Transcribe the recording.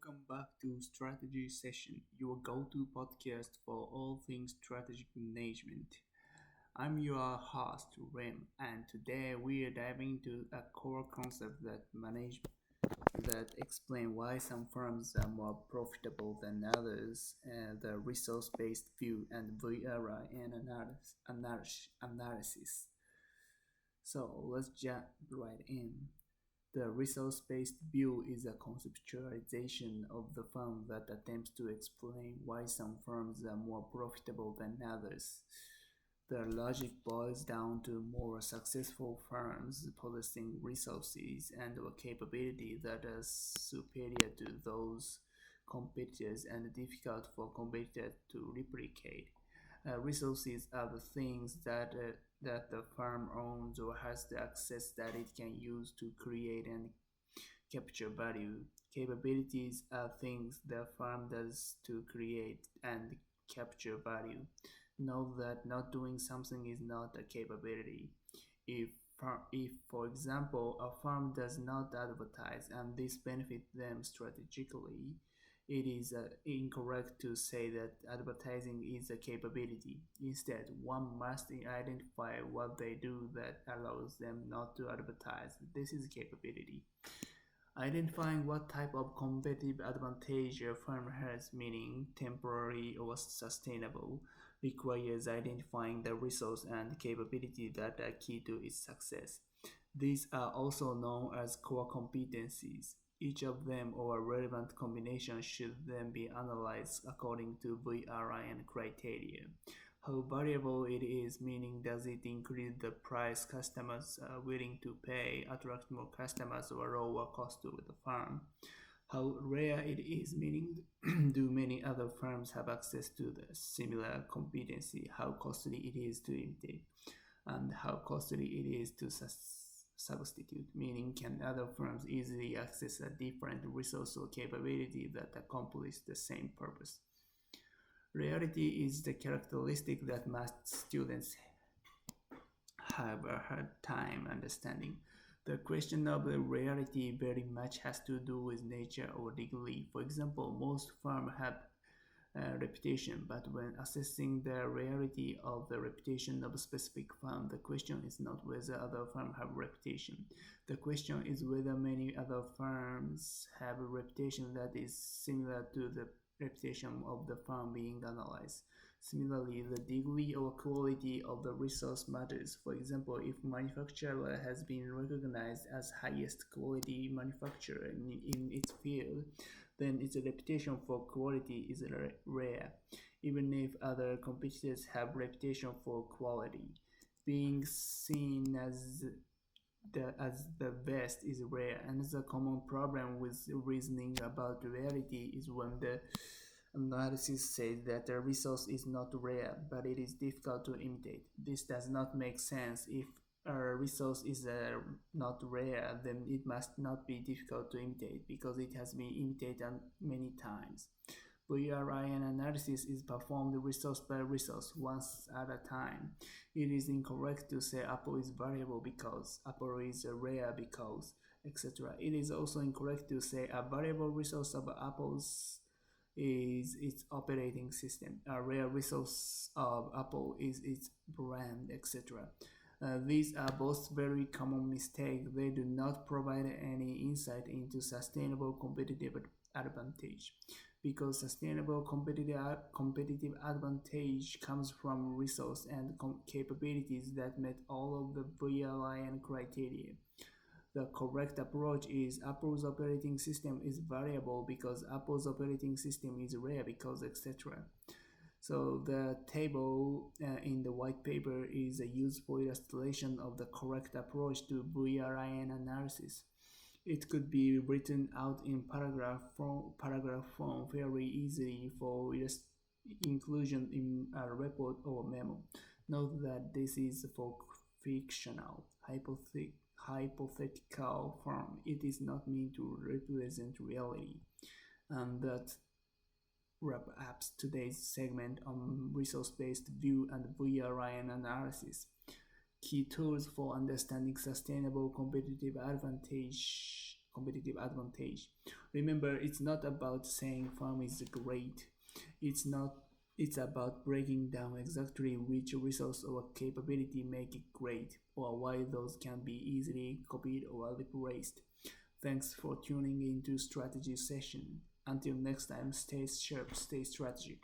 welcome back to Strategy Session, your go-to podcast for all things strategic management. I'm your host, Rem, and today we are diving into a core concept that explain why some firms are more profitable than others, the resource-based view and VRIN analysis. So let's jump right in. The resource-based view is a conceptualization of the firm that attempts to explain why some firms are more profitable than others. The logic boils down to more successful firms possessing resources and a capability that are superior to those competitors and difficult for competitors to replicate. Resources are the things that the firm owns or has the access that it can use to create and capture value. Capabilities are things the firm does to create and capture value. Note that not doing something is not a capability. If, if for example, a firm does not advertise and this benefits them strategically, it is incorrect to say that advertising is a capability. Instead, one must identify what they do that allows them not to advertise. This is capability. Identifying what type of competitive advantage a firm has, meaning temporary or sustainable, requires identifying the resource and capability that are key to its success. These are also known as core competencies. Each of them or a relevant combination should then be analyzed according to VRIN criteria. How valuable it is, meaning does it increase the price customers are willing to pay, attract more customers, or lower cost to the firm? How rare it is, meaning do many other firms have access to the similar competency? How costly it is to imitate, and how costly it is to substitute, meaning can other firms easily access a different resource or capability that accomplish the same purpose? Reality is the characteristic that most students have a hard time understanding. The question of the reality very much has to do with nature or degree. For example, most firms have a reputation, but when assessing the reality of the reputation of a specific firm, the question is not whether other firms have a reputation. The question is whether many other firms have a reputation that is similar to the reputation of the firm being analyzed. Similarly, the degree or quality of the resource matters. For example, if manufacturer has been recognized as highest quality manufacturer in its field, then its reputation for quality is rare, even if other competitors have reputation for quality. Being seen as the best is rare. Another common problem with reasoning about reality is when the analysis says that a resource is not rare, but it is difficult to imitate. This does not make sense. If a resource is not rare, then it must not be difficult to imitate because it has been imitated many times. VRIN analysis is performed resource by resource, once at a time. It is incorrect to say Apple is variable because, Apple is rare because, etc. It is also incorrect to say a variable resource of Apple's is its operating system. A rare resource of Apple is its brand, etc. These are both very common mistakes. They do not provide any insight into sustainable competitive advantage because sustainable competitive advantage comes from resource and capabilities that met all of the VLIN criteria. The correct approach is Apple's operating system is variable because Apple's operating system is rare because etc. So the table in the white paper is a useful illustration of the correct approach to VRIN analysis. It could be written out in paragraph form very easily for inclusion in a report or memo. Note that this is for fictional, hypothetical form. It is not meant to represent reality. And that wrap up today's segment on resource-based view and VRIN analysis. Key tools for understanding sustainable competitive advantage competitive advantage. Remember, it's not about saying farm is great. It's not it's about breaking down exactly which resource or capability make it great, or why those can be easily copied or replaced. Thanks for tuning into Strategy Session. Until next time, stay sharp, stay strategic.